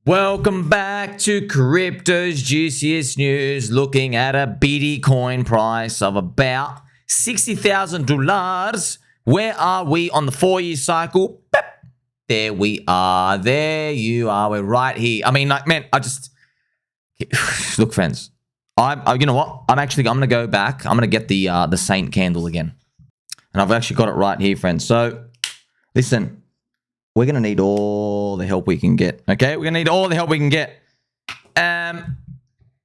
Welcome back to Crypto's Juiciest News, looking at a BT coin price of about $60,000. Where are we on the 4-year cycle? Beep. There we are. There you are. We're right here. I mean, like, man, I just... Look, friends. You know what? I'm going to go back. I'm going to get the Saint candle again. And I've actually got it right here, friends. So, listen. We're going to need all the help we can get, okay? We're going to need all the help we can get. I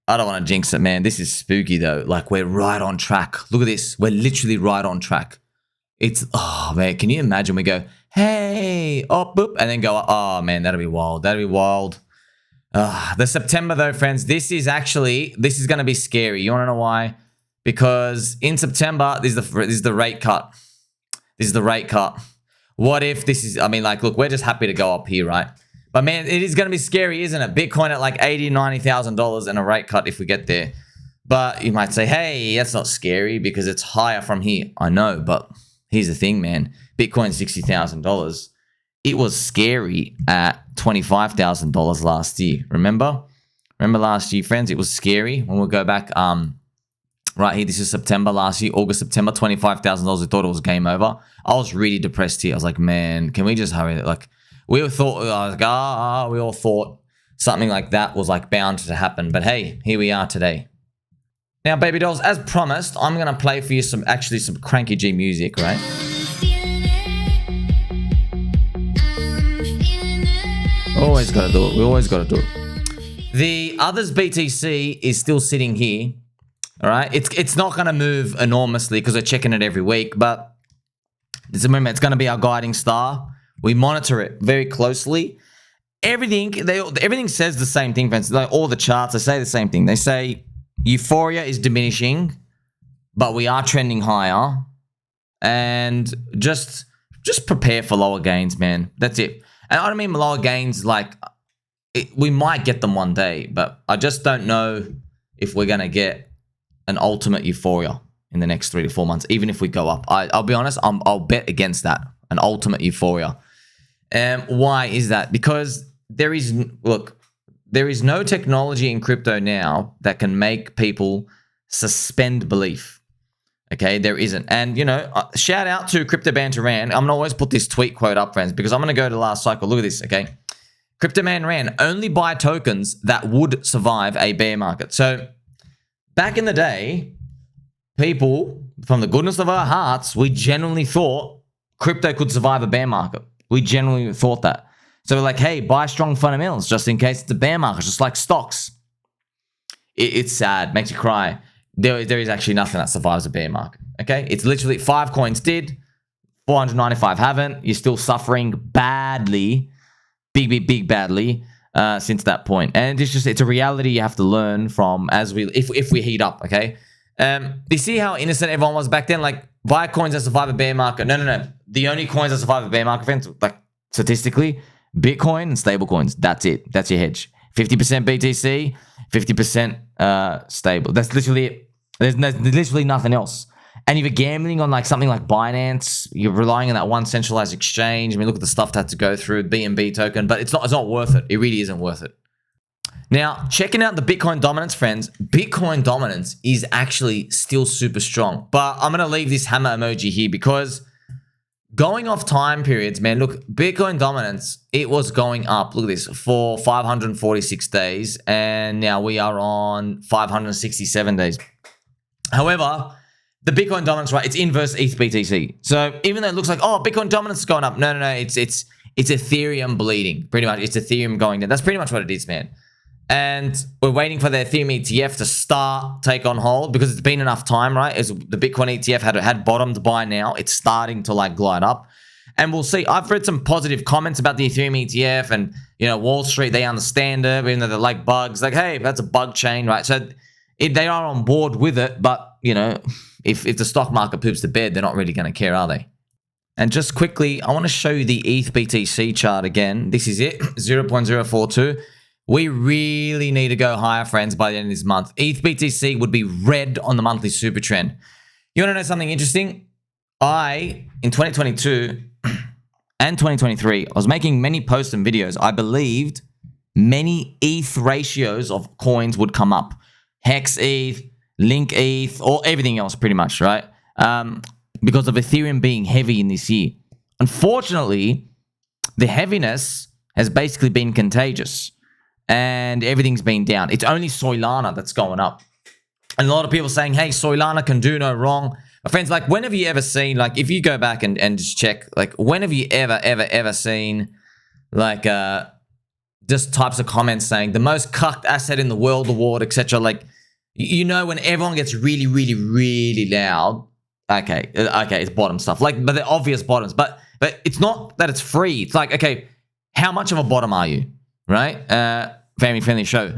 don't want to jinx it, man. This is spooky, though. Like, we're right on track. Look at this. We're literally right on track. It's, oh, man, can you imagine? We go, hey, oh, boop, and then go, oh, man, that'll be wild. That'll be wild. The September, though, friends, this is going to be scary. You want to know why? Because in September, this is the rate cut. This is the rate cut. What if this is, I mean, like, look, we're just happy to go up here, right? But, man, it is going to be scary, isn't it? Bitcoin at like $80,000, $90,000 and a rate cut if we get there. But you might say, hey, that's not scary because it's higher from here. I know, but here's the thing, man. Bitcoin's $60,000. It was scary at $25,000 last year. Remember? Remember last year, friends? It was scary. When we go back, right here, this is September last year, August, September, $25,000. We thought it was game over. I was really depressed here. I was like, man, can we just hurry? Like, we all thought something like that was like bound to happen. But hey, here we are today. Now, baby dolls, as promised, I'm going to play for you some cranky G music, right? Always got to do it. We always got to do it. The others BTC is still sitting here. All right, it's not going to move enormously because we're checking it every week, but remember, it's going to be our guiding star. We monitor it very closely. Everything says the same thing, friends. Like all the charts, they say the same thing. They say euphoria is diminishing, but we are trending higher, and just prepare for lower gains, man. That's it. And I don't mean lower gains like we might get them one day, but I just don't know if we're going to get an ultimate euphoria in the next 3 to 4 months, even if we go up. I'll be honest, I'll bet against that, an ultimate euphoria. Why is that? Because there is no technology in crypto now that can make people suspend belief. Okay, there isn't. And, you know, shout out to Crypto Banter Ran. I'm going to always put this tweet quote up, friends, because I'm going to go to the last cycle. Look at this, okay? Crypto Man Ran, only buy tokens that would survive a bear market. So, back in the day, people, from the goodness of our hearts, we genuinely thought crypto could survive a bear market. We genuinely thought that. So we're like, hey, buy strong fundamentals just in case it's a bear market, just like stocks. It's sad, makes you cry. There is actually nothing that survives a bear market, okay? It's literally 5 coins did, 495 haven't. You're still suffering badly, big badly. Since that point, and it's a reality you have to learn from if we heat up, okay? You see how innocent everyone was back then? Like, buy coins that survive a bear market. No. The only coins that survive a bear market, friends, like statistically, Bitcoin and stable coins. That's it. That's your hedge. 50% BTC, 50% stable. That's literally it. There's literally nothing else. And if you're gambling on like something like Binance, you're relying on that one centralized exchange. I mean, look at the stuff that had to go through, BNB token, but it's not worth it. It really isn't worth it. Now, checking out the Bitcoin dominance, friends, Bitcoin dominance is actually still super strong. But I'm going to leave this hammer emoji here because going off time periods, man, look, Bitcoin dominance, it was going up, look at this, for 546 days, and now we are on 567 days. However, the Bitcoin dominance, right, it's inverse ETH BTC. So even though it looks like, oh, Bitcoin dominance is going up. No. It's Ethereum bleeding. Pretty much, it's Ethereum going down. That's pretty much what it is, man. And we're waiting for the Ethereum ETF to take on hold because it's been enough time, right? As the Bitcoin ETF had bottomed by now. It's starting to like glide up. And we'll see. I've read some positive comments about the Ethereum ETF and, you know, Wall Street, they understand it, even though they're like bugs. Like, hey, that's a bug chain, right? So they are on board with it, but, you know, if the stock market poops the bed, they're not really going to care, are they? And just quickly, I want to show you the ETH BTC chart again. This is it, 0.042. We really need to go higher, friends, by the end of this month. ETH BTC would be red on the monthly super trend. You want to know something interesting? In 2022 and 2023, I was making many posts and videos. I believed many ETH ratios of coins would come up. Hex ETH, Link ETH, or everything else pretty much, right? Because of Ethereum being heavy in this year. Unfortunately, the heaviness has basically been contagious and everything's been down. It's only Solana that's going up. And a lot of people saying, hey, Solana can do no wrong. But friends, like, when have you ever seen, like, if you go back and just check, like, when have you ever seen, like, just types of comments saying the most cucked asset in the world award, etc. Like, you know, when everyone gets really, really, really loud, okay, it's bottom stuff. Like, but the obvious bottoms. But it's not that it's free. It's like, okay, how much of a bottom are you, right? Family-friendly show.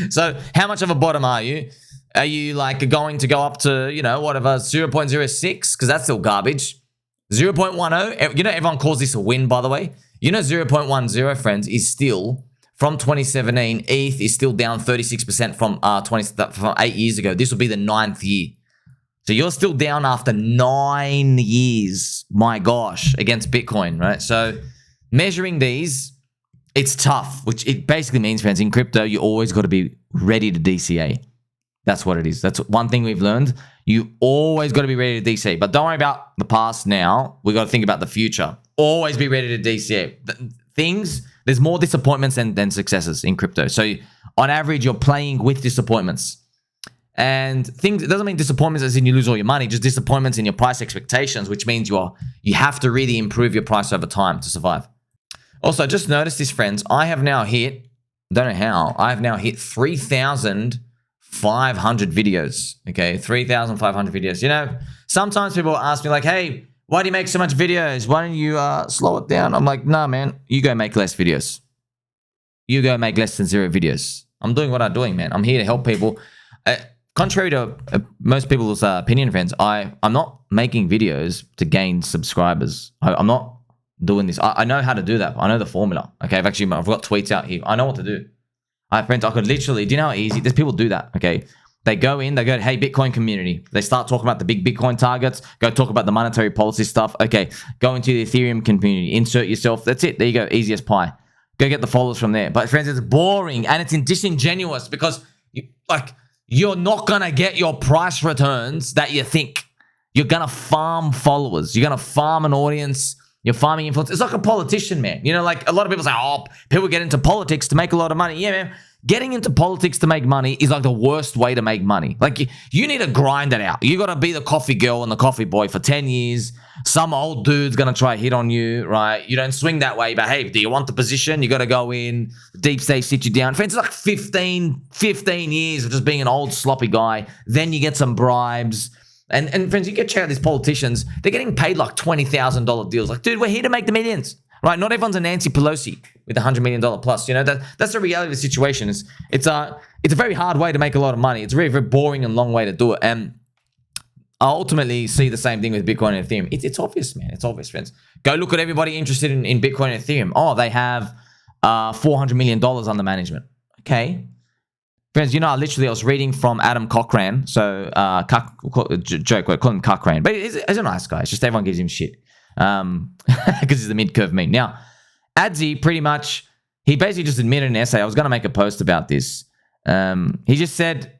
So how much of a bottom are you? Are you like going to go up to, you know, whatever, 0.06? Because that's still garbage. 0.10, you know, everyone calls this a win, by the way. You know, 0.10, friends, is still, from 2017, ETH is still down 36% from 8 years ago. This will be the 9th year. So you're still down after 9 years, my gosh, against Bitcoin, right? So measuring these, it's tough, which it basically means, friends, in crypto, you always got to be ready to DCA. That's what it is. That's one thing we've learned. You always got to be ready to DCA. But don't worry about the past now. We got to think about the future. Always be ready to DCA. There's more disappointments than successes in crypto. So on average, you're playing with disappointments. And it doesn't mean disappointments as in you lose all your money, just disappointments in your price expectations, which means you have to really improve your price over time to survive. Also, just notice this, friends. I have now hit, don't know how, I have now hit 3,500 videos. Okay, 3,500 videos. You know, sometimes people ask me like, hey, why do you make so much videos? Why don't you slow it down? I'm like, nah, man, you go make less videos. You go make less than 0 videos. I'm doing what I'm doing, man. I'm here to help people. Contrary to most people's opinion, friends, I'm not making videos to gain subscribers. I'm not doing this. I know how to do that. I know the formula. Okay, I've got tweets out here. I know what to do. Friends, I could literally, do you know how easy? There's people do that, okay? They go, hey, Bitcoin community. They start talking about the big Bitcoin targets. Go talk about the monetary policy stuff. Okay, go into the Ethereum community. Insert yourself. That's it. There you go. Easy as pie. Go get the followers from there. But friends, it's boring and it's disingenuous because you're not going to get your price returns that you think. You're going to farm followers. You're going to farm an audience. You're farming influence. It's like a politician, man. You know, like a lot of people say, oh, people get into politics to make a lot of money. Yeah, man. Getting into politics to make money is like the worst way to make money. Like you need to grind it out. You got to be the coffee girl and the coffee boy for 10 years. Some old dude's going to try hit on you, right? You don't swing that way, but hey, do you want the position? You got to go in. Deep state sit you down. Friends, it's like 15 years of just being an old sloppy guy. Then you get some bribes. And friends, you get check out these politicians. They're getting paid like $20,000 deals. Like, dude, we're here to make the millions, right? Not everyone's a Nancy Pelosi with $100 million plus. You know, that's the reality of the situation. It's a very hard way to make a lot of money. It's a very, very boring and long way to do it. And I ultimately see the same thing with Bitcoin and Ethereum. It's obvious, man. It's obvious, friends. Go look at everybody interested in Bitcoin and Ethereum. Oh, they have $400 million under management. Okay. Friends, you know, I was reading from Adam Cochran. So, joke, we call him Cochran. But he's a nice guy. It's just everyone gives him shit. Because he's the mid-curve meme. Now, Adzi, pretty much, he basically just admitted in an essay. I was going to make a post about this. He just said,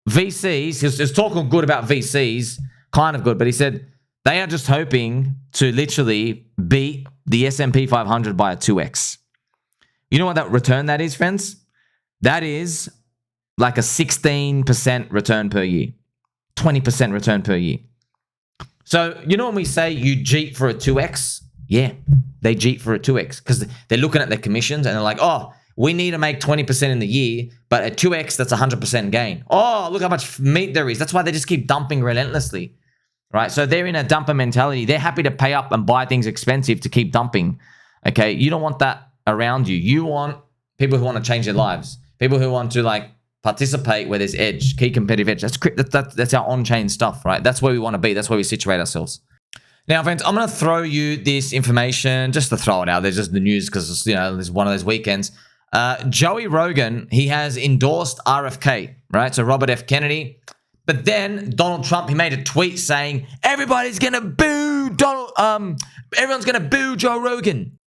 VCs, he was talking good about VCs, kind of good, but he said, they are just hoping to literally beat the S&P 500 by a 2x. You know what that return that is, friends? That is like a 16% return per year, 20% return per year. So, you know when we say you Jeep for a 2x? Yeah, they Jeep for a 2x because they're looking at their commissions and they're like, oh, we need to make 20% in the year, but at 2x, that's 100% gain. Oh, look how much meat there is. That's why they just keep dumping relentlessly, right? So they're in a dumper mentality. They're happy to pay up and buy things expensive to keep dumping, okay? You don't want that around you. You want people who want to change their lives, people who want to like participate where there's edge, key competitive edge. That's our on-chain stuff, right? That's where we want to be. That's where we situate ourselves. Now, friends, I'm going to throw you this information just to throw it out. There's just the news because, you know, there's one of those weekends. Joey Rogan, he has endorsed RFK, right? So Robert F. Kennedy. But then Donald Trump, he made a tweet saying, everybody's going to boo everyone's going to boo Joe Rogan.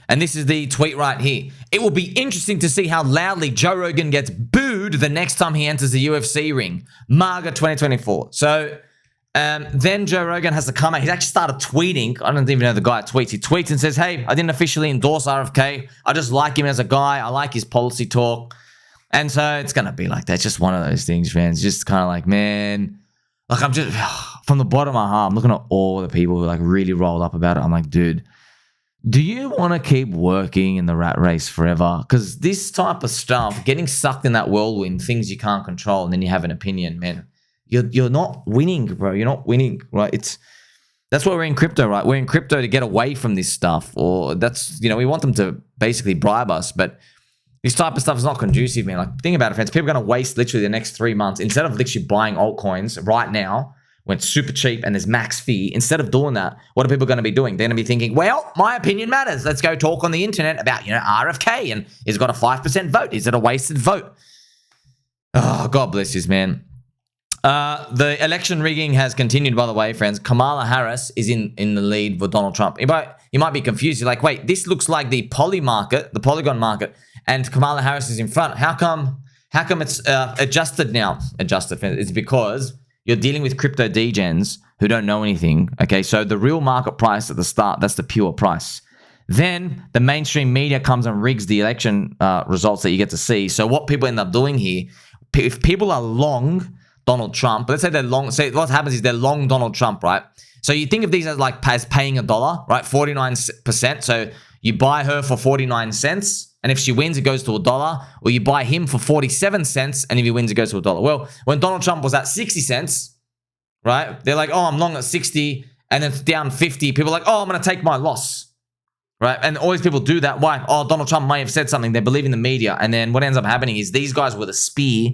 And this is the tweet right here. It will be interesting to see how loudly Joe Rogan gets booed the next time he enters the UFC ring. MAGA 2024. So then Joe Rogan has to come out. He's actually started tweeting. I don't even know the guy tweets. He tweets and says, hey, I didn't officially endorse RFK. I just like him as a guy. I like his policy talk. And so it's going to be like that. It's just one of those things, man. It's just kind of like, man, like I'm just, from the bottom of my heart, I'm looking at all the people who like really rolled up about it. I'm like, dude, do you want to keep working in the rat race forever? Because this type of stuff, getting sucked in that whirlwind, things you can't control, and then you have an opinion, man, you're not winning, bro. You're not winning, right? That's why we're in crypto, right? We're in crypto to get away from this stuff, or that's, we want them to basically bribe us, but this type of stuff is not conducive, man. Like, think about it, friends. People are going to waste literally the next 3 months instead of literally buying altcoins right now, when it's super cheap and there's max fee. Instead of doing that, what are people going to be doing? They're going to be thinking, well, my opinion matters. Let's go talk on the internet about, RFK and he's got a 5% vote. Is it a wasted vote? Oh, God bless you, man. The election rigging has continued, by the way, friends. Kamala Harris is in the lead with Donald Trump. You might be confused. You're like, wait, this looks like the Polygon market, and Kamala Harris is in front. How come it's adjusted now? Adjusted, friends. It's because you're dealing with crypto degens who don't know anything, okay? So the real market price at the start, that's the pure price. Then the mainstream media comes and rigs the election results that you get to see. So what people end up doing here, if people are long Donald Trump, let's say they're long, what happens is they're long Donald Trump, right? So you think of these as like as paying $1, right? 49%. So you buy her for 49 cents. And if she wins, it goes to $1. Or you buy him for 47 cents, and if he wins, it goes to $1. Well, when Donald Trump was at 60 cents, right? They're like, oh, I'm long at 60, and then it's down 50. People are like, oh, I'm going to take my loss, right? And always people do that. Why? Oh, Donald Trump may have said something. They believe in the media. And then what ends up happening is these guys with a spear,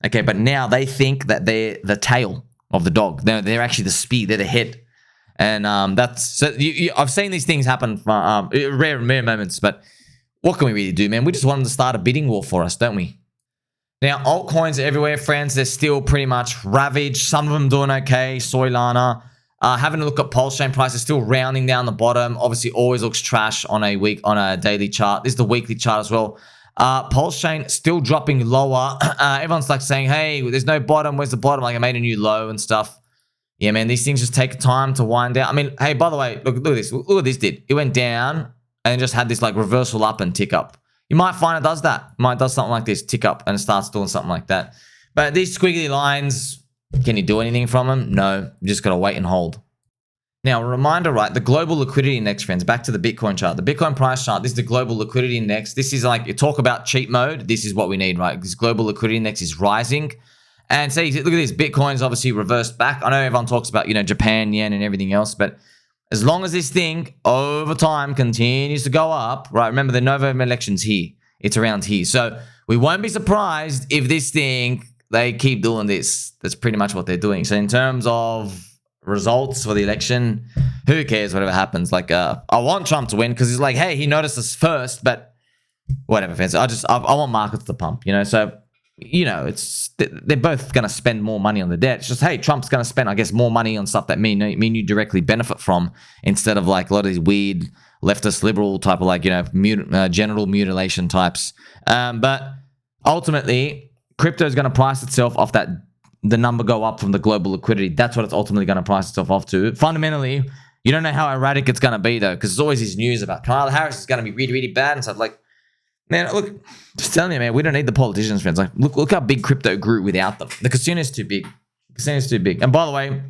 okay, but now they think that they're the tail of the dog. They're actually the spear. They're the head. And that's, so I've seen these things happen for rare moments, but what can we really do, man? We just want them to start a bidding war for us, don't we? Now, altcoins are everywhere, friends. They're still pretty much ravaged. Some of them doing okay. Solana. Having a look at PulseChain prices, still rounding down the bottom. Obviously, always looks trash on a daily chart. This is the weekly chart as well. PulseChain still dropping lower. Everyone's like saying, hey, there's no bottom. Where's the bottom? Like, I made a new low and stuff. Yeah, man, these things just take time to wind down. I mean, hey, by the way, look at this. Look what this did. It went down and just had this like reversal up and tick up. You might find it does that. It might do something like this, tick up, and it starts doing something like that. But these squiggly lines, can you do anything from them? No, you just got to wait and hold. Now, a reminder, right? The global liquidity index, friends, back to the Bitcoin chart. The Bitcoin price chart, this is the global liquidity index. This is like, you talk about cheat mode. This is what we need, right? This global liquidity index is rising. And see, look at this. Bitcoin's obviously reversed back. I know everyone talks about, Japan, yen, and everything else, but as long as this thing over time continues to go up, right? Remember, the November election's here. It's around here. So we won't be surprised if this thing, they keep doing this. That's pretty much what they're doing. So in terms of results for the election, who cares whatever happens? Like, I want Trump to win because he's like, hey, he noticed us first, but whatever, fans. I want markets to pump, So, they're both going to spend more money on the debt. It's just, hey, Trump's going to spend, I guess, more money on stuff that me and you directly benefit from, instead of like a lot of these weird leftist liberal type of like, genital mutilation types. But ultimately, crypto is going to price itself off that, the number go up from the global liquidity. That's what it's ultimately going to price itself off to. Fundamentally, you don't know how erratic it's going to be though, because there's always this news about Kamala Harris is going to be really, really bad. And so like, man, look, just telling you, man, we don't need the politicians, friends. Like, look how big crypto grew without them. The casino is too big. The casino is too big. And by the way,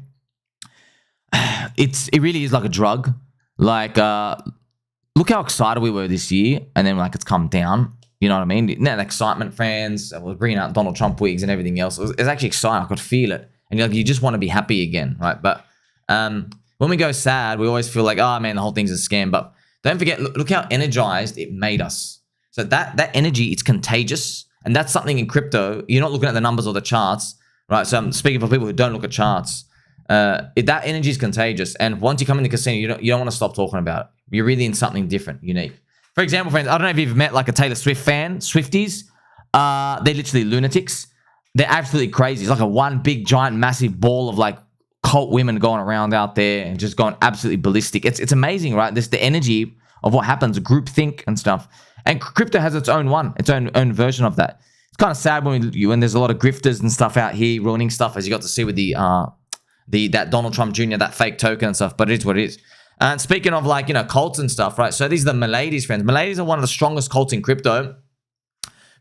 it really is like a drug. Like, look how excited we were this year, and then like it's come down. You know what I mean? Now, the excitement, fans, we're bringing out Donald Trump wigs and everything else. It's actually exciting. I could feel it. And you just want to be happy again, right? But when we go sad, we always feel like, oh man, the whole thing's a scam. But don't forget, look how energized it made us. So that energy, it's contagious. And that's something in crypto. You're not looking at the numbers or the charts, right? So I'm speaking for people who don't look at charts. That energy is contagious. And once you come in the casino, you don't want to stop talking about it. You're really in something different, unique. For example, friends, I don't know if you've met like a Taylor Swift fan, Swifties. They're literally lunatics. They're absolutely crazy. It's like a one big, giant, massive ball of like cult women going around out there and just going absolutely ballistic. It's amazing, right? The energy what happens, groupthink and stuff. And crypto has its own own version of that. It's kind of sad when there's a lot of grifters and stuff out here ruining stuff, as you got to see with that Donald Trump Jr., that fake token and stuff. But it is what it is. And speaking of like, cults and stuff, right? So these are the Miladies, friends. Miladies are one of the strongest cults in crypto.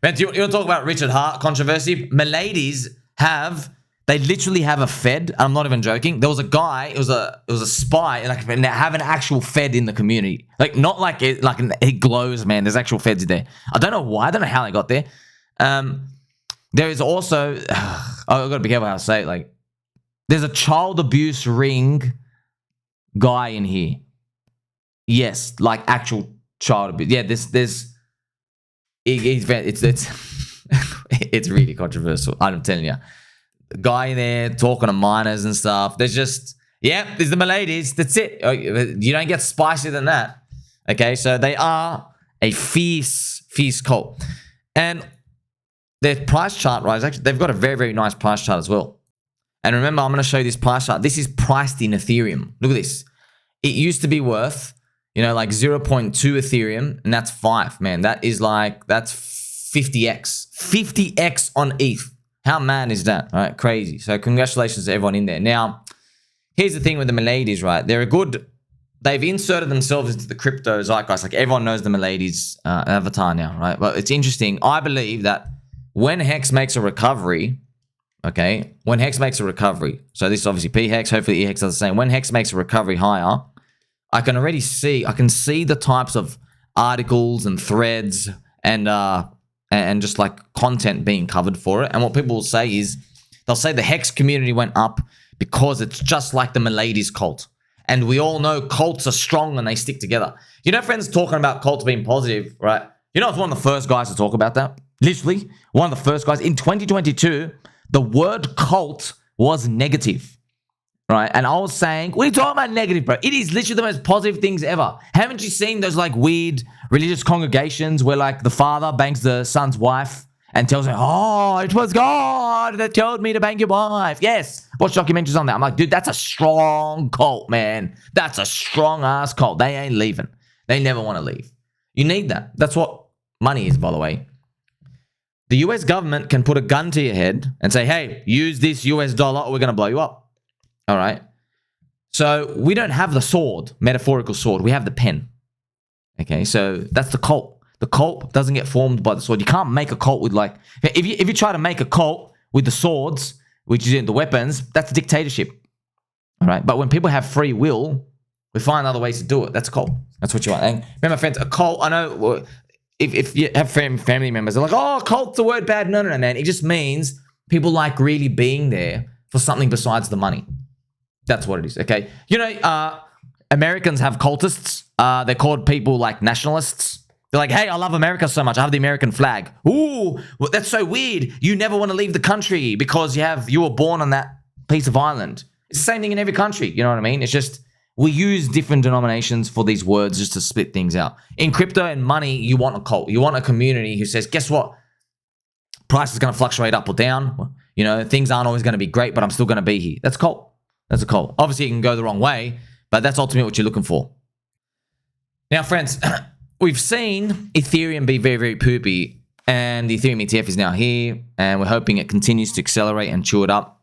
Man, you want to talk about Richard Hart controversy? Miladies they literally have a Fed. I'm not even joking. There was a guy, it was a spy, and have an actual Fed in the community. Like, not like it glows, man. There's actual Feds there. I don't know why. I don't know how they got there. There is also, I've got to be careful how I say it. Like, there's a child abuse ring guy in here. Yes, like actual child abuse. Yeah, it's really controversial. I'm telling you. Guy in there talking to minors and stuff. There's the Miladies. That's it. You don't get spicier than that. Okay, so they are a fierce cult. And their price chart, right, actually, they've got a very, very nice price chart as well. And remember, I'm going to show you this price chart. This is priced in Ethereum. Look at this. It used to be worth, like 0.2 Ethereum, and that's 5. Man, that's 50x. 50x on ETH. How mad is that? All right, crazy. So congratulations to everyone in there. Now, here's the thing with the Miladies, right? They've inserted themselves into the crypto zeitgeist. Like, everyone knows the Miladies avatar now, right? But it's interesting. I believe that when Hex makes a recovery, okay, so this is obviously P-Hex, hopefully E-Hex does the same. When Hex makes a recovery higher, I can see the types of articles and threads and just like content being covered for it. And what people will say is, they'll say the Hex community went up because it's just like the Miladies cult. And we all know cults are strong when they stick together. Friends talking about cults being positive, right? I was one of the first guys to talk about that. Literally, one of the first guys. In 2022, the word cult was negative, right? And I was saying, what are you talking about negative, bro? It is literally the most positive things ever. Haven't you seen those like weird religious congregations where like the father bangs the son's wife and tells her, oh, it was God that told me to bang your wife? Yes. Watch documentaries on that. I'm like, dude, that's a strong cult, man. That's a strong ass cult. They ain't leaving. They never want to leave. You need that. That's what money is, by the way. The US government can put a gun to your head and say, hey, use this US dollar or we're going to blow you up. All right. So we don't have the sword, metaphorical sword. We have the pen. Okay. So that's the cult. The cult doesn't get formed by the sword. You can't make a cult with like, if you try to make a cult with the swords, which is the weapons, that's dictatorship. All right. But when people have free will, we find other ways to do it. That's a cult. That's what you want. And remember, friends, a cult, I know if you have family members, they're like, oh, cult's a word bad. No, man. It just means people like really being there for something besides the money. That's what it is, okay? Americans have cultists. They're called people like nationalists. They're like, hey, I love America so much. I have the American flag. Ooh, well, that's so weird. You never want to leave the country because you were born on that piece of island. It's the same thing in every country. You know what I mean? It's just we use different denominations for these words just to split things out. In crypto and money, you want a cult. You want a community who says, guess what? Price is going to fluctuate up or down. Things aren't always going to be great, but I'm still going to be here. That's a cult. That's a cult. Obviously, it can go the wrong way, but that's ultimately what you're looking for. Now, friends, we've seen Ethereum be very, very poopy, and the Ethereum ETF is now here, and we're hoping it continues to accelerate and chew it up.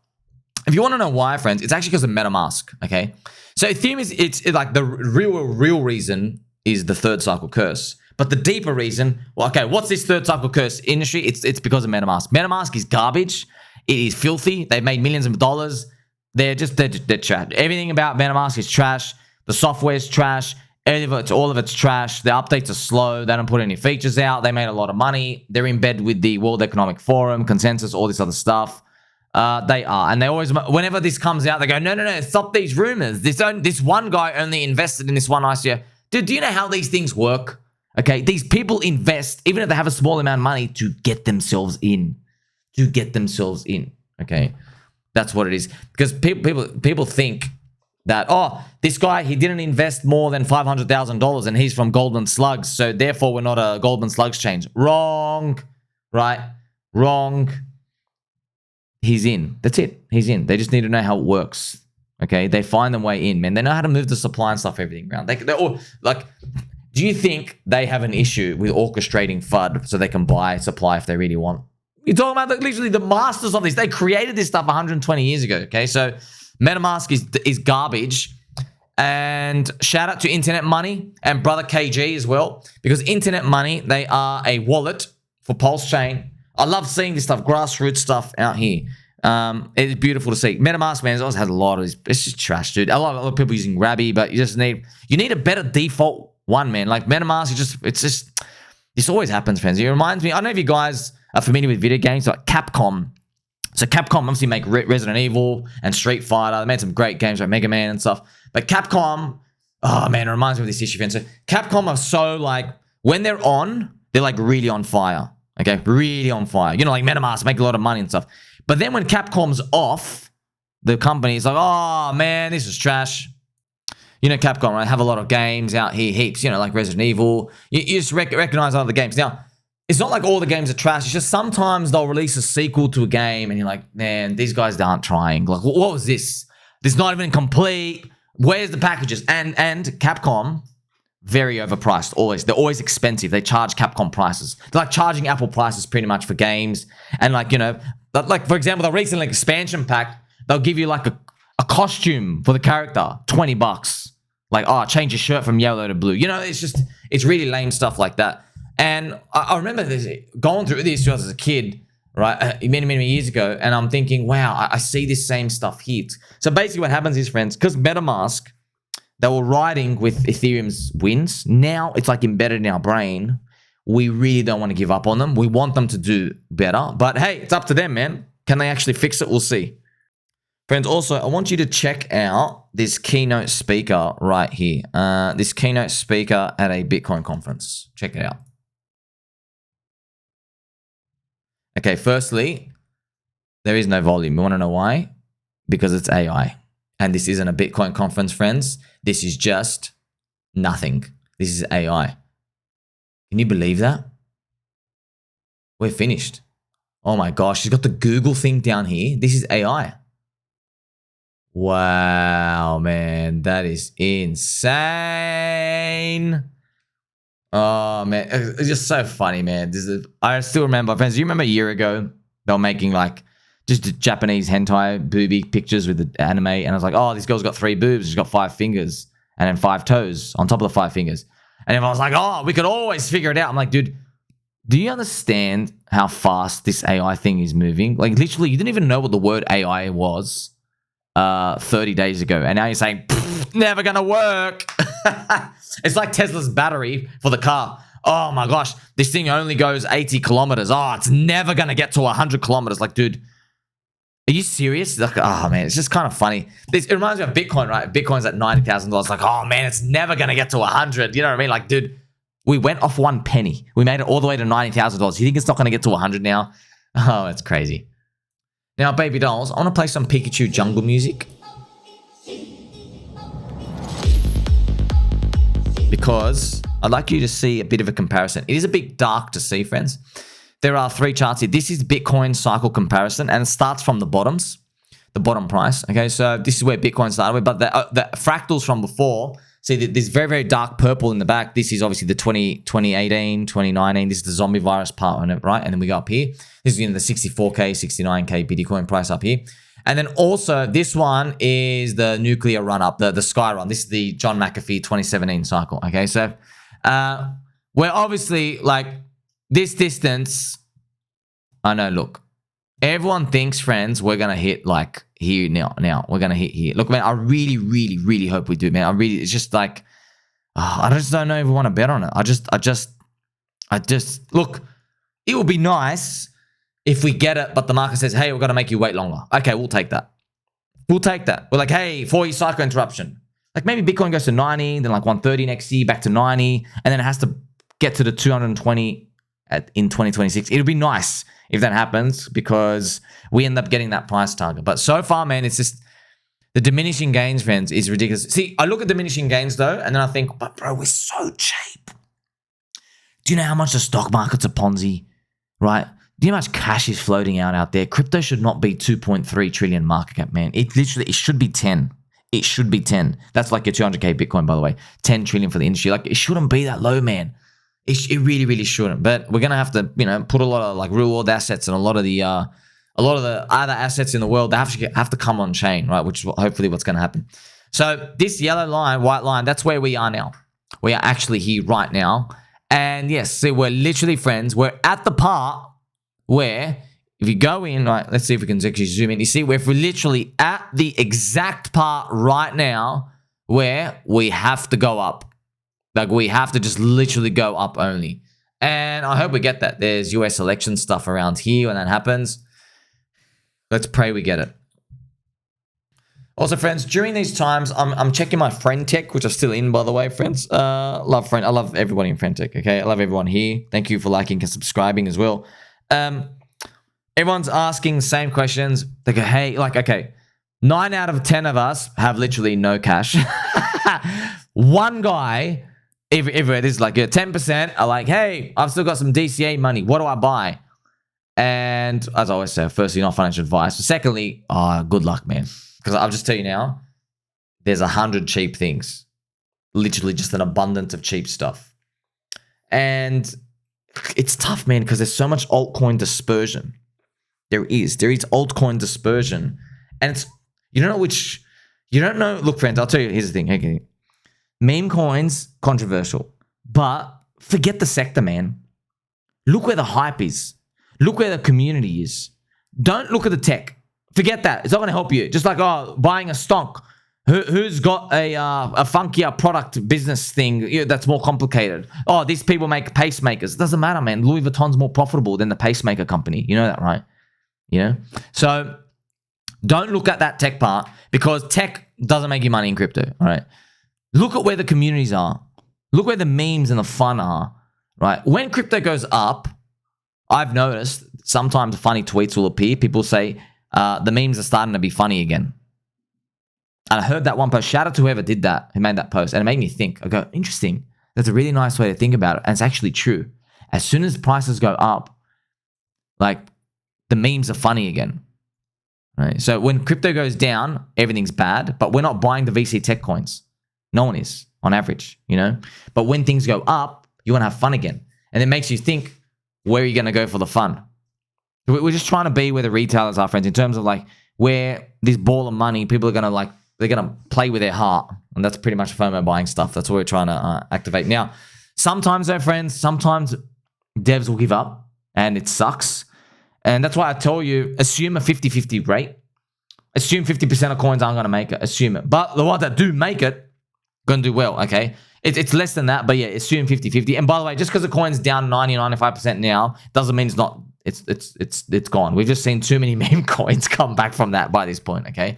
If you want to know why, friends, it's actually because of MetaMask, okay? So Ethereum it's like the real reason is the third cycle curse. But the deeper reason, what's this third cycle curse industry? It's because of MetaMask. MetaMask is garbage. It is filthy. They've made millions of dollars. They're trash. Everything about MetaMask is trash. The software is trash. All of it's trash. The updates are slow. They don't put any features out. They made a lot of money. They're in bed with the World Economic Forum, consensus, all this other stuff. They are. And they always, whenever this comes out, they go, no, stop these rumors. This one guy only invested in this one ICO. Dude, do you know how these things work? Okay, these people invest, even if they have a small amount of money, to get themselves in. Okay, that's what it is. Because people think that, this guy, he didn't invest more than $500,000 and he's from Goldman Slugs, so therefore we're not a Goldman Slugs change. Wrong, right? Wrong. He's in. That's it. He's in. They just need to know how it works. Okay, they find their way in, man. They know how to move the supply and stuff, everything around. They're all like, Do you think they have an issue with orchestrating FUD so they can buy supply if they really want? You're talking about literally the masters of this. They created this stuff 120 years ago, okay? So MetaMask is garbage. And shout out to Internet Money and Brother KG as well. Because Internet Money, they are a wallet for PulseChain. I love seeing this stuff, grassroots stuff out here. It's beautiful to see. MetaMask, man, always has a lot of this. It's just trash, dude. A lot of people using Rabby, but you need a better default one, man. Like MetaMask, this always happens, friends. It reminds me, I don't know if you guys are familiar with video games like Capcom. So Capcom obviously make Resident Evil and Street Fighter. They made some great games like Mega Man and stuff. But Capcom, oh man, it reminds me of this issue, friends. So Capcom are so like, when they're on, they're like really on fire. Okay, really on fire. You know, like MetaMask make a lot of money and stuff. But then when Capcom's off, the company is like, oh man, this is trash. You know Capcom, right? Have a lot of games out here, heaps, you know, like Resident Evil. You just recognize other games. Now, it's not like all the games are trash. It's just sometimes they'll release a sequel to a game and you're like, man, these guys aren't trying. Like, what was this? This is not even complete. Where's the packages? And Capcom, very overpriced, always. They're always expensive. They charge Capcom prices. They're like charging Apple prices pretty much for games. And like, you know, like for example, the recent like expansion pack, they'll give you like a costume for the character, $20. Like, oh, change your shirt from yellow to blue. You know, it's really lame stuff like that. And I remember going through this as a kid, right, many years ago, and I'm thinking, wow, I see this same stuff here. So basically what happens is, friends, because MetaMask, they were riding with Ethereum's wins. Now it's like embedded in our brain. We really don't want to give up on them. We want them to do better. But hey, it's up to them, man. Can they actually fix it? We'll see. Friends, also, I want you to check out this keynote speaker right here. This keynote speaker at a Bitcoin conference. Check it out. Okay, firstly, there is no volume. You want to know why? Because it's AI. And this isn't a Bitcoin conference, friends. This is just nothing. This is AI. Can you believe that? We're finished. Oh my gosh, she's got the Google thing down here. This is AI. Wow, man, that is insane. Oh man, it's just so funny, man. I still remember, friends. Do you remember a year ago they were making like just Japanese hentai booby pictures with the anime, and I was like, oh, this girl's got 3 boobs, she's got 5 fingers, and then 5 toes on top of the 5 fingers. And everyone was like, oh, we could always figure it out. I'm like, dude, do you understand how fast this AI thing is moving? Like literally, you didn't even know what the word AI was 30 days ago, and now you're saying never gonna work. It's like Tesla's battery for the car. Oh my gosh, this thing only goes 80 kilometers. Oh, it's never gonna get to 100 kilometers. Like, dude, are you serious? Like, oh man, it's just kind of funny. It reminds me of Bitcoin, right? Bitcoin's at $90,000. Like, oh man, it's never gonna get to 100. You know what I mean? Like, dude, we went off 1 penny. We made it all the way to $90,000. You think it's not gonna get to 100 now? Oh, it's crazy. Now, baby dolls, I want to play some Pikachu jungle music. Because I'd like you to see a bit of a comparison. It is a bit dark to see, friends. There are 3 charts here. This is Bitcoin cycle comparison, and it starts from the bottoms, the bottom price. Okay, so this is where Bitcoin started with, but the fractals from before, see this very, very dark purple in the back. This is obviously the 2018, 2019. This is the zombie virus part on it, right? And then we go up here. This is the 64K, 69K Bitcoin price up here. And then also this one is the nuclear run up, the sky run. This is the John McAfee 2017 cycle. Okay, so we're obviously like this distance. I know, look, everyone thinks, friends, we're going to hit like here now. We're going to hit here. Look, man, I really, really, really hope we do, man. It's just like, I just don't know if we want to bet on it. I just, look, it would be nice if we get it, but the market says, hey, we're going to make you wait longer. Okay, we'll take that. We'll take that. We're like, hey, 4-year cycle interruption. Like maybe Bitcoin goes to 90, then like 130 next year, back to 90, and then it has to get to the 220 in 2026. It would be nice if that happens because we end up getting that price target. But so far, man, it's just the diminishing gains, friends, is ridiculous. See, I look at diminishing gains though, and then I think, but bro, we're so cheap. Do you know how much the stock market's a Ponzi, right? Do you know how much cash is floating out there? Crypto should not be 2.3 trillion market cap, man. It should be 10. it should be 10. That's like your 200K Bitcoin, by the way. 10 trillion for the industry. Like, it shouldn't be that low, man. It really, really shouldn't. But we're gonna have to, put a lot of like real world assets and a lot of the other assets in the world. They have to come on chain, right? Which is hopefully what's gonna happen. So this yellow line, white line, that's where we are now. We are actually here right now. And yes, see, we're literally, friends, we're at the part where if you go in, right, let's see if we can actually zoom in. You see, we're literally at the exact part right now where we have to go up. Like, we have to just literally go up only. And I hope we get that. There's US election stuff around here when that happens. Let's pray we get it. Also, friends, during these times, I'm checking my friend tech, which I'm still in, by the way, friends. I love everybody in friend tech, okay? I love everyone here. Thank you for liking and subscribing as well. Everyone's asking the same questions. They go, hey, like, okay, 9 out of 10 of us have literally no cash. One guy, everywhere, this is like 10% are like, hey, I've still got some DCA money. What do I buy? And as I always say, firstly, not financial advice. Secondly, good luck, man. Because I'll just tell you now, there's 100 cheap things. Literally just an abundance of cheap stuff. And it's tough, man, because there's so much altcoin dispersion. There is altcoin dispersion. And it's, you don't know, look, friends, I'll tell you, here's the thing. Okay. Meme coins, controversial. But forget the sector, man. Look where the hype is. Look where the community is. Don't look at the tech. Forget that. It's not going to help you. Just like, buying a stock. Who's got a funkier product business thing that's more complicated? Oh, these people make pacemakers. It doesn't matter, man. Louis Vuitton's more profitable than the pacemaker company. You know that, right? So don't look at that tech part, because tech doesn't make you money in crypto, all right? Look at where the communities are. Look where the memes and the fun are, right? When crypto goes up, I've noticed sometimes funny tweets will appear. People say the memes are starting to be funny again. And I heard that one post. Shout out to whoever did that, who made that post. And it made me think. I go, interesting. That's a really nice way to think about it. And it's actually true. As soon as prices go up, like, the memes are funny again. Right? So when crypto goes down, everything's bad. But we're not buying the VC tech coins. No one is, on average, But when things go up, you want to have fun again. And it makes you think, where are you going to go for the fun? We're just trying to be where the retailers are, friends, in terms of like where this ball of money, people are going to they're going to play with their heart. And that's pretty much FOMO buying stuff. That's what we're trying to activate. Now, sometimes though, friends, sometimes devs will give up and it sucks. And that's why I tell you, assume a 50-50 rate. Assume 50% of coins aren't going to make it. Assume it. But the ones that do make it, going to do well, okay? It's less than that, but yeah, assume 50-50. And by the way, just because the coin's down 90-95% now, doesn't mean it's gone. We've just seen too many meme coins come back from that by this point, okay?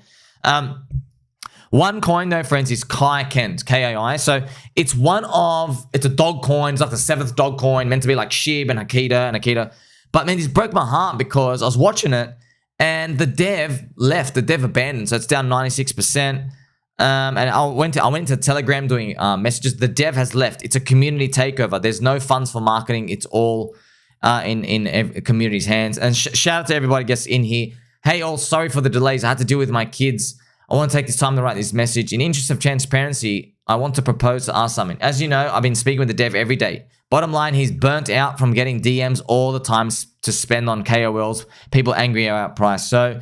One coin though, friends, is Cucked, K-A-I. So it's a dog coin. It's like the 7th dog coin, meant to be like Shib and Akita. But man, this broke my heart because I was watching it and the dev left, the dev abandoned. So it's down 96%. And I went into Telegram doing messages. The dev has left. It's a community takeover. There's no funds for marketing. It's all in community's hands. And shout out to everybody who gets in here. Hey, all, sorry for the delays. I had to deal with my kids. I want to take this time to write this message. In interest of transparency, I want to propose to ask something. As you know, I've been speaking with the dev every day. Bottom line, he's burnt out from getting DMs all the time to spend on KOLs. People angry about price. So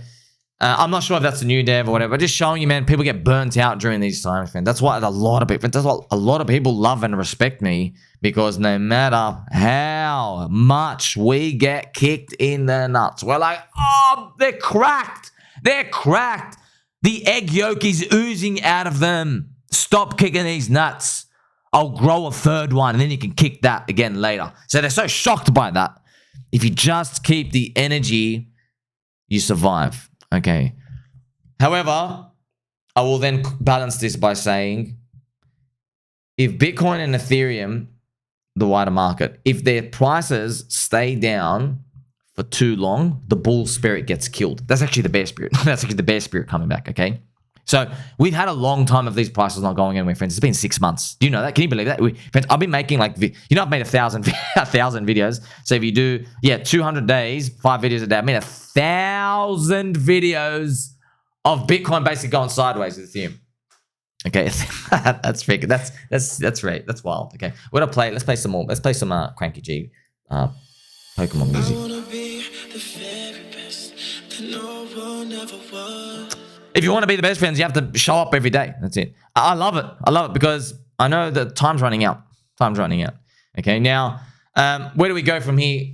I'm not sure if that's a new dev or whatever. Just showing you, man, people get burnt out during these times, man. That's why a lot of people love and respect me, because no matter how much we get kicked in the nuts, we're like, oh, they're cracked. They're cracked. The egg yolk is oozing out of them. Stop kicking these nuts. I'll grow a 3rd one and then you can kick that again later. So they're so shocked by that. If you just keep the energy, you survive. Okay. However, I will then balance this by saying, if Bitcoin and Ethereum, the wider market, if their prices stay down for too long, the bull spirit gets killed. That's actually the bear spirit. That's actually the bear spirit coming back, okay? So we've had a long time of these prices not going anywhere, friends. It's been 6 months. Do you know that? Can you believe that? Friends, I've been making like, I've made 1,000 videos. So if you do, 200 days, 5 videos a day, I've made 1,000 videos of Bitcoin basically going sideways with Ethereum. Okay, that's freaking. That's right. That's wild. Okay, we're gonna play. Let's play some more. Let's play some Cranky G, Pokemon music. If you want to be the best friends, you have to show up every day. That's it. I love it. I love it because I know that time's running out. Time's running out. Okay, now where do we go from here?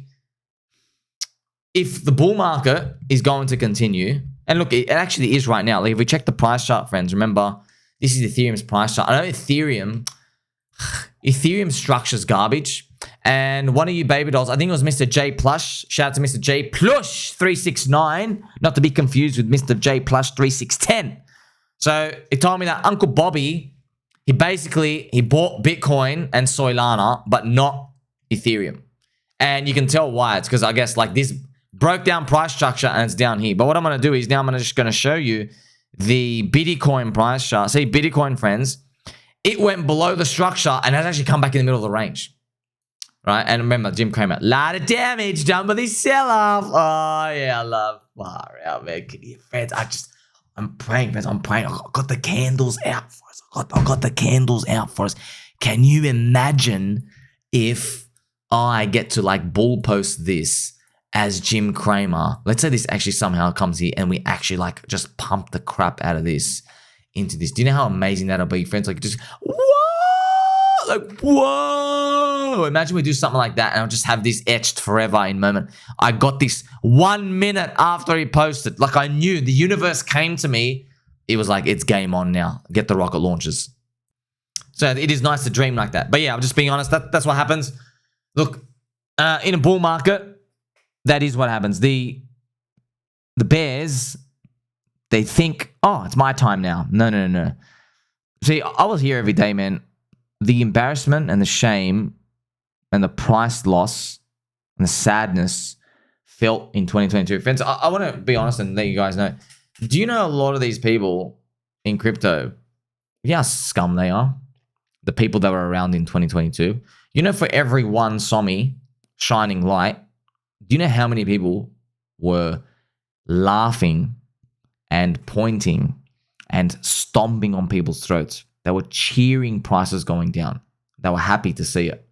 If the bull market is going to continue, and look, it actually is right now. Like if we check the price chart, friends, remember this is Ethereum's price chart. I know Ethereum structure's garbage. And one of you baby dolls, I think it was Mr. J Plush. Shout out to Mr. J Plush 369, not to be confused with Mr. J Plush 3610. So he told me that Uncle Bobby, he bought Bitcoin and Solana, but not Ethereum. And you can tell why. It's because I guess like this broke down price structure and it's down here. But what I'm going to do is now I'm just going to show you the Bitcoin price chart. See, Bitcoin, friends, it went below the structure and has actually come back in the middle of the range. Right? And remember, Jim Cramer, a lot of damage done by this sell-off. Oh, yeah, I love far out, man. Friends, I'm praying, friends. I'm praying. I got the candles out for us. I got the candles out for us. Can you imagine if I get to like bull post this as Jim Cramer? Let's say this actually somehow comes here and we actually like just pump the crap out of this into this. Do you know how amazing that'll be, friends? Like just, whoa! Like, whoa! Imagine we do something like that and I'll just have this etched forever in moment. I got this 1 minute after he posted. Like I knew the universe came to me. It was like, it's game on now. Get the rocket launchers. So it is nice to dream like that. But yeah, I'm just being honest. That's what happens. Look, in a bull market, that is what happens. The bears, they think, oh, it's my time now. No. See, I was here every day, man. The embarrassment and the shame and the price loss and the sadness felt in 2022. Friends, I want to be honest and let you guys know. Do you know a lot of these people in crypto, you know how scum they are? The people that were around in 2022. You know, for every one Sommi shining light, do you know how many people were laughing and pointing and stomping on people's throats? They were cheering prices going down. They were happy to see it.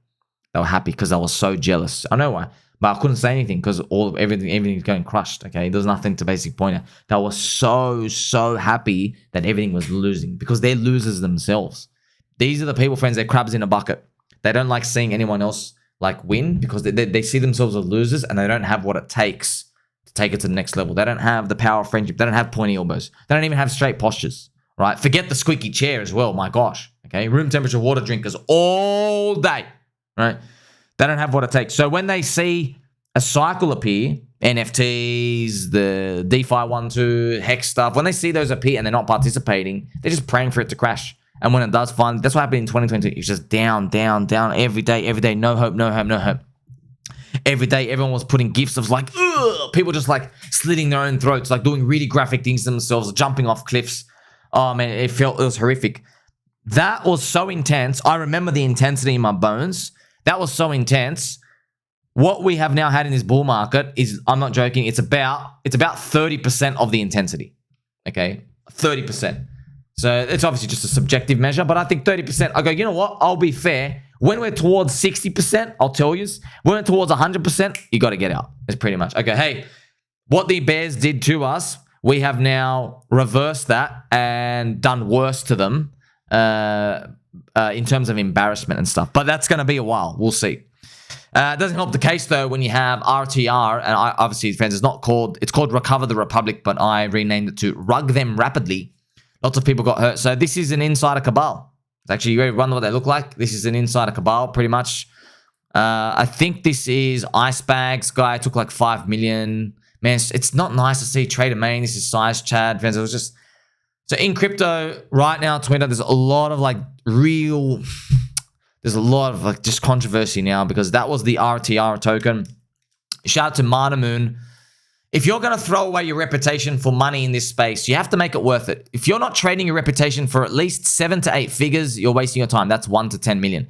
They were happy because they were so jealous. I know why, but I couldn't say anything because everything's going crushed. Okay, there's nothing to basically point out. They were so happy that everything was losing because they're losers themselves. These are the people, friends. They're crabs in a bucket. They don't like seeing anyone else like win because they see themselves as losers and they don't have what it takes to take it to the next level. They don't have the power of friendship. They don't have pointy elbows. They don't even have straight postures. Right? Forget the squeaky chair as well. My gosh. Okay. Room temperature water drinkers all day. Right? They don't have what it takes. So when they see a cycle appear, NFTs, the DeFi 1.2, Hex stuff, when they see those appear and they're not participating, they're just praying for it to crash. And when it does finally, that's what happened in 2022. It's just down every day. No hope. Every day, everyone was putting gifs of like, ugh, people just like slitting their own throats, like doing really graphic things to themselves, jumping off cliffs. Oh man, it was horrific. That was so intense. I remember the intensity in my bones. That was so intense. What we have now had in this bull market is, I'm not joking, it's about 30% of the intensity. Okay? 30%. So it's obviously just a subjective measure, but I think 30%, I go, you know what? I'll be fair. When we're towards 60%, I'll tell you. When we're towards 100%, you got to get out. It's pretty much. Okay, hey, what the bears did to us, we have now reversed that and done worse to them in terms of embarrassment and stuff. But that's going to be a while. We'll see. It doesn't help the case, though, when you have RTR, and obviously, friends, it's called Recover the Republic, but I renamed it to Rug Them Rapidly. Lots of people got hurt. So this is an insider Cabal. It's actually, you wonder what they look like? This is an insider Cabal, pretty much. I think this is Ice Bags guy. Took like 5 million. Man, it's not nice to see Trader Main. This is Size Chad. Friends, it was just... So in crypto, right now, Twitter, there's a lot of like there's a lot of like just controversy now because that was the RTR token. Shout out to ManaMoon. If you're going to throw away your reputation for money in this space, you have to make it worth it. If you're not trading your reputation for at least 7 to 8 figures, you're wasting your time. That's 1 to 10 million.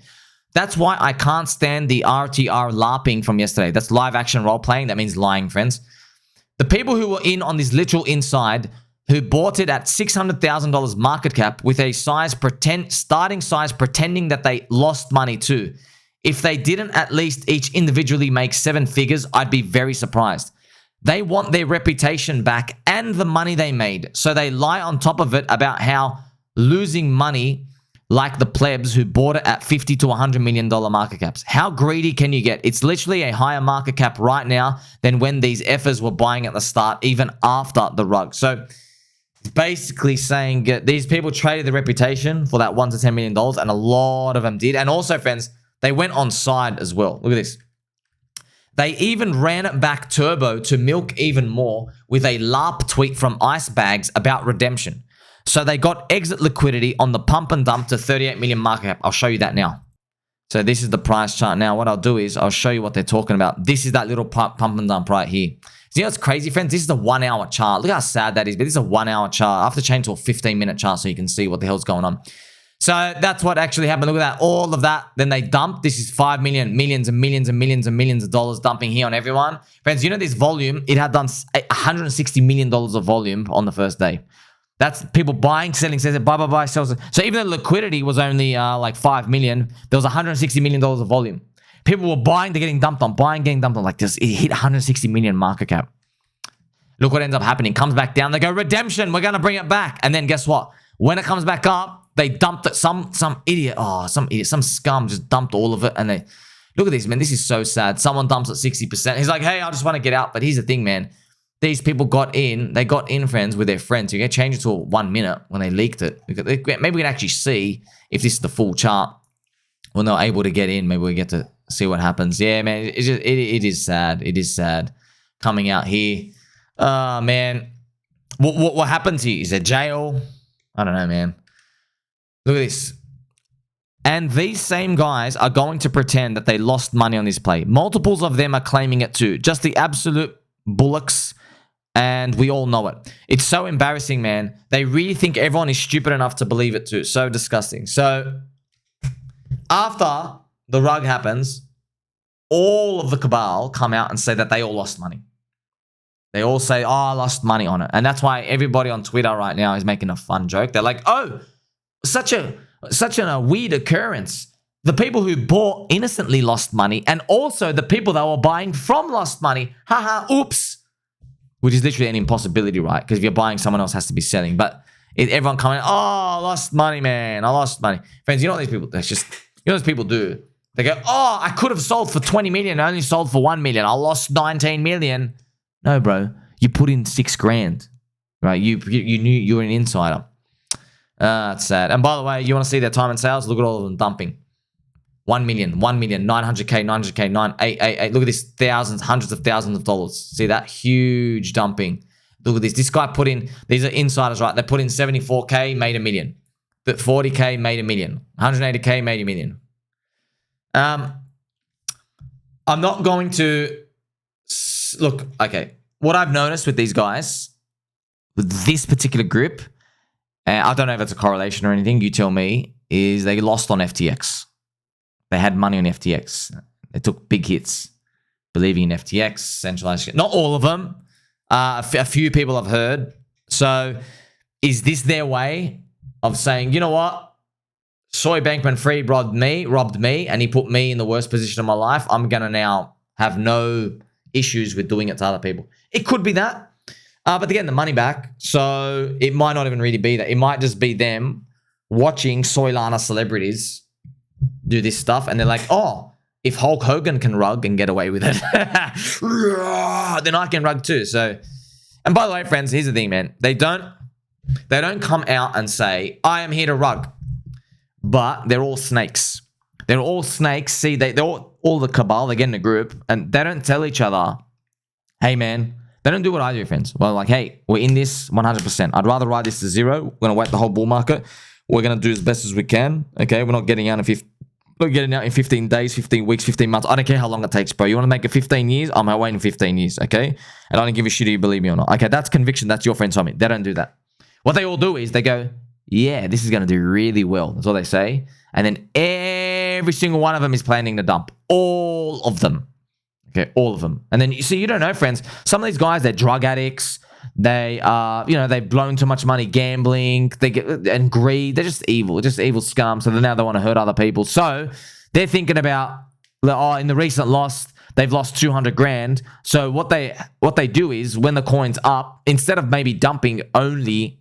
That's why I can't stand the RTR LARPing from yesterday. That's live action role playing. That means lying, friends. The people who were in on this literal inside who bought it at $600,000 market cap with a starting size pretending that they lost money too. If they didn't at least each individually make 7 figures, I'd be very surprised. They want their reputation back and the money they made. So they lie on top of it about how losing money like the plebs who bought it at $50 to $100 million market caps. How greedy can you get? It's literally a higher market cap right now than when these effers were buying at the start, even after the rug. So it's basically saying these people traded the reputation for that $1 to $10 million, and a lot of them did. And also, friends, they went on side as well. Look at this. They even ran it back turbo to milk even more with a LARP tweet from Icebags about redemption. So they got exit liquidity on the pump and dump to 38 million market cap. I'll show you that now. So this is the price chart. Now what I'll do is I'll show you what they're talking about. This is that little pump and dump right here. So you know what's crazy, friends? This is the 1 hour chart. Look how sad that is, but this is a 1 hour chart. I have to change to a 15-minute chart so you can see what the hell's going on. So that's what actually happened. Look at that. All of that. Then they dumped. This is 5 million, millions and millions and millions and millions of dollars dumping here on everyone. Friends, you know this volume, it had done $160 million of volume on the first day. That's people buying, selling, says it, buy, sell. So even though liquidity was only like 5 million, there was $160 million of volume. People were buying, they're getting dumped on, getting dumped on. Like this, it hit 160 million market cap. Look what ends up happening. Comes back down. They go, redemption, we're going to bring it back. And then guess what? When it comes back up, they dumped it. Some idiot, some scum just dumped all of it. And they, look at this, man. This is so sad. Someone dumps at 60%. He's like, hey, I just want to get out. But here's the thing, man. These people got in. They got in, friends, with their friends. You can change it to 1 minute when they leaked it. Maybe we can actually see if this is the full chart. When they're able to get in, maybe we get to see what happens. Yeah, man, it is sad. It is sad coming out here. Man, what happens here? Is there jail? I don't know, man. Look at this. And these same guys are going to pretend that they lost money on this play. Multiples of them are claiming it too. Just the absolute bullocks. And we all know it. It's so embarrassing, man. They really think everyone is stupid enough to believe it too. So disgusting. So after the rug happens, all of the cabal come out and say that they all lost money. They all say, oh, I lost money on it. And that's why everybody on Twitter right now is making a fun joke. They're like, oh, such a weird occurrence. The people who bought innocently lost money, and also the people that were buying from lost money. Haha, oops. Which is literally an impossibility, right? Because if you're buying, someone else has to be selling. But everyone coming, oh, I lost money, man. I lost money. Friends, you know what these people, that's just, you know what these people do? They go, oh, I could have sold for 20 million. I only sold for 1 million. I lost 19 million. No, bro. You put in 6 grand, right? You knew you were an insider. It's sad. And by the way, you want to see their time and sales? Look at all of them dumping. 1 million, 900K, 900K, 988. Look at this, thousands, hundreds of thousands of dollars. See that? Huge dumping. Look at this. This guy put in, these are insiders, right? They put in 74K, made $1 million. But 40K, made $1 million. 180K, made $1 million. I'm not going to, look, okay. What I've noticed with these guys, with this particular group, I don't know if it's a correlation or anything, you tell me, is they lost on FTX. They had money on FTX. They took big hits, believing in FTX, centralized. Not all of them. A few people I've heard. So is this their way of saying, you know what? Soy Bankman-Fried robbed me, and he put me in the worst position of my life. I'm going to now have no issues with doing it to other people. It could be that. But they're getting the money back. So it might not even really be that. It might just be them watching Soylana celebrities do this stuff, and they're like, oh, if Hulk Hogan can rug and get away with it, then I can rug too. So, and by the way, friends, here's the thing, man. They don't come out and say, I am here to rug. But they're all snakes. They're all snakes. See, they're all the cabal. They get in a group, and they don't tell each other, hey, man, they don't do what I do, friends. Well, like, hey, we're in this 100%. I'd rather ride this to zero. We're going to wait the whole bull market. We're going to do as best as we can. Okay, we're not getting out in 15 days, 15 weeks, 15 months. I don't care how long it takes, bro. You want to make it 15 years? I'm waiting 15 years, okay? And I don't give a shit if you believe me or not. Okay, that's conviction. That's your friend Sommi. They don't do that. What they all do is they go, yeah, this is going to do really well. That's all they say. And then every single one of them is planning to dump. All of them. Okay, all of them. And then, you see, you don't know, friends. Some of these guys, they're drug addicts. They are, you know, they've blown too much money gambling. They get and greed. They're just evil scum. So now they want to hurt other people. So they're thinking about, oh, in the recent loss, they've lost 200 grand. So what they do is when the coin's up, instead of maybe dumping only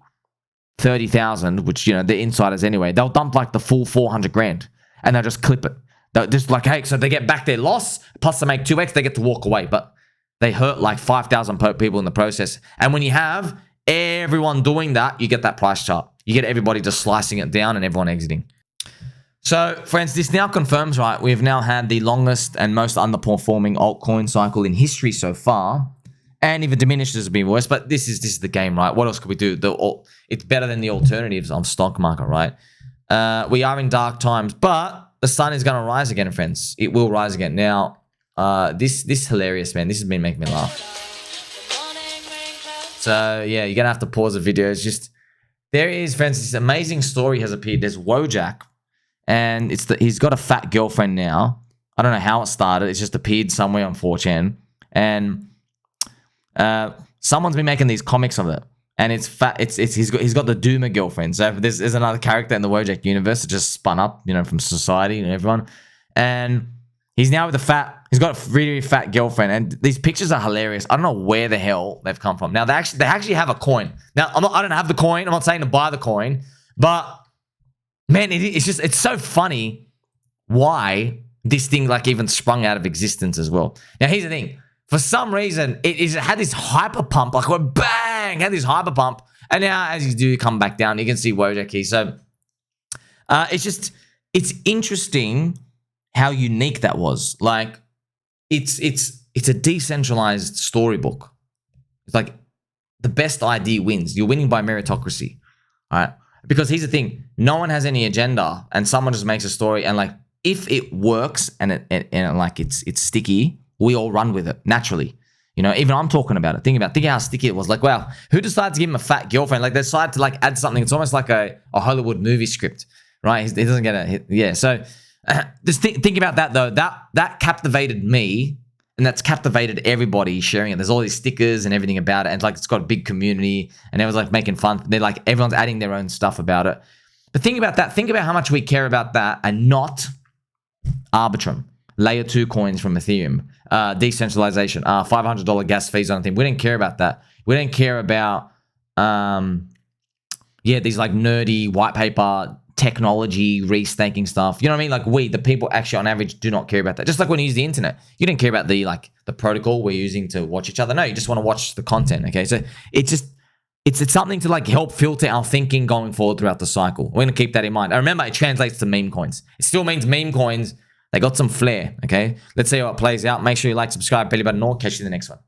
30,000, which, you know, the insiders anyway, they'll dump like the full 400 grand and they'll just clip it. They're just like, hey, so they get back their loss, plus they make 2x, they get to walk away. But they hurt like 5,000 people in the process. And when you have everyone doing that, you get that price chart. You get everybody just slicing it down and everyone exiting. So, friends, this now confirms, right, we've now had the longest and most underperforming altcoin cycle in history so far. And if it diminishes, it'll be worse. But this is the game, right? What else could we do? It's better than the alternatives on stock market, right? We are in dark times, but the sun is going to rise again, friends. It will rise again. Now, this is hilarious, man. This has been making me laugh. So, yeah, you're going to have to pause the video. It's just, there is, friends, this amazing story has appeared. There's Wojak, and he's got a fat girlfriend now. I don't know how it started. It's just appeared somewhere on 4chan. And someone's been making these comics of it. And it's fat. He's got the Doomer girlfriend. So there's another character in the Wojak universe that just spun up, you know, from society and everyone. And he's now with he's got a really fat girlfriend. And these pictures are hilarious. I don't know where the hell they've come from. Now they actually have a coin. Now I don't have the coin. I'm not saying to buy the coin, but man, it's so funny why this thing like even sprung out of existence as well. Now here's the thing. For some reason, it had this hyper pump, like went bang, had this hyper pump. And now as you do come back down, you can see Wojak here. So it's interesting how unique that was. Like it's a decentralized storybook. It's like the best idea wins. You're winning by meritocracy. All right. Because here's the thing, no one has any agenda and someone just makes a story and like if it works and it's sticky, we all run with it naturally. You know, even I'm talking about it. Think how sticky it was. Like, wow, who decided to give him a fat girlfriend? Like, they decided to like add something. It's almost like a Hollywood movie script, right? He doesn't get a hit. Yeah. So just think about that though. That captivated me, and that's captivated everybody sharing it. There's all these stickers and everything about it, and it's got a big community, and everyone's like making fun. They're like everyone's adding their own stuff about it. But think about that. Think about how much we care about that, and not Arbitrum. Layer 2 coins from Ethereum, decentralization, $500 gas fees on a thing. We didn't care about that. We didn't care about, these like nerdy white paper technology restaking stuff. You know what I mean? Like the people actually on average do not care about that. Just like when you use the internet, you didn't care about the protocol we're using to watch each other. No, you just want to watch the content. Okay, so it's something to like help filter our thinking going forward throughout the cycle. We're gonna keep that in mind. And remember, it translates to meme coins. It still means meme coins. They got some flair, okay? Let's see how it plays out. Make sure you like, subscribe, belly button, or catch you in the next one.